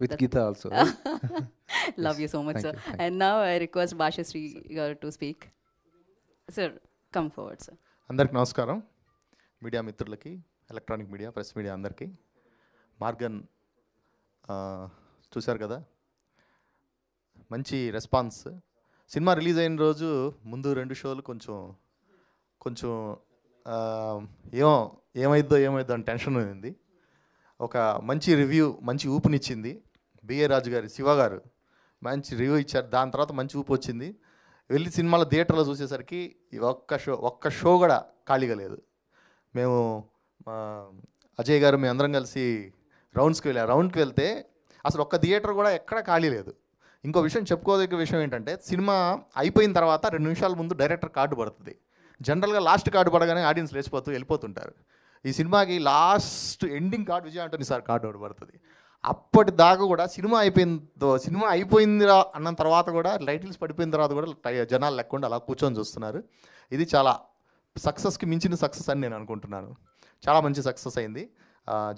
With Geeta also, right? Love Yes. you so much, Thank sir. you. Thank And now I request Bhashasri garu to speak. Sir, come forward, sir. అందరికి నమస్కారం. Media మిత్రులకి, electronic media, press media అందరికీ. Morgan చూశారు కదా, మంచి response. Cinema release అయిన రోజు ముందు 2 షోలు కొంచెం కొంచెం ఆ, ఏమైద్దో అని టెన్షన్ ఉంది. ఒక మంచి రివ్యూ, మంచి ఊపునిచ్చింది. బిఏ రాజు గారు, శివ గారు మంచి రివ్యూ ఇచ్చారు. దాని తర్వాత మంచి ఊపు వచ్చింది. వెళ్ళి సినిమాలో థియేటర్లో చూసేసరికి ఒక్క షో కూడా ఖాళీగా లేదు. మేము అజయ్ గారు మేము అందరం కలిసి రౌండ్కి వెళ్తే అసలు ఒక్క థియేటర్ కూడా ఎక్కడ ఖాళీ లేదు. ఇంకో విషయం చెప్పుకోదగ్గ విషయం ఏంటంటే, సినిమా అయిపోయిన తర్వాత 2 నిమిషాల ముందు డైరెక్టర్ కార్డు పడుతుంది. జనరల్గా లాస్ట్ కార్డు పడగానే ఆడియన్స్ వెళ్ళిపోతుంటారు. ఈ సినిమాకి last ending card Vijay Antony sir card ఒకటి పడుతుంది. అప్పటిదాకా కూడా సినిమా అయిపోయిందిరా అన్న తర్వాత కూడా లైటిల్స్ పడిపోయిన తర్వాత కూడా జనాలు లేకుండా అలా కూర్చొని చూస్తున్నారు. ఇది చాలా సక్సెస్కి మించిన సక్సెస్ అని నేను అనుకుంటున్నాను. చాలా మంచి సక్సెస్ అయింది.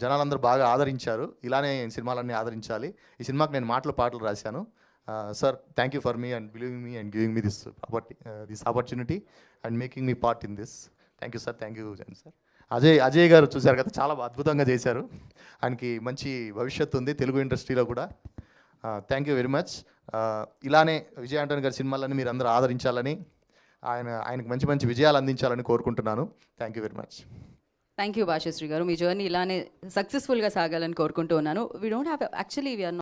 జనాలందరూ బాగా ఆదరించారు. ఇలానే సినిమాలన్నీ ఆదరించాలి. ఈ సినిమాకి నేను పాటలు రాశాను. Sir, thank you for me and believing me and giving me this opportunity and making me part in this. Thank you sir, thank you sir. Ajay గారు చూశారు కదా, చాలా అద్భుతంగా చేశారు. ఆయనకి మంచి భవిష్యత్తు ఉంది తెలుగు ఇండస్ట్రీలో కూడా. Thank you very much. ఇలానే విజయ్ ఆంటోనీ గారి సినిమాలని మీరు అందరూ ఆదరించాలని, ఆయనకు మంచి మంచి విజయాలు అందించాలని కోరుకుంటున్నాను. Thank you very much. Thank you, Bhashasri గారు. మీ జర్నీ ఇలానే సక్సెస్ఫుల్గా సాగాలని కోరుకుంటూ ఉన్నాను. We don't have actually we are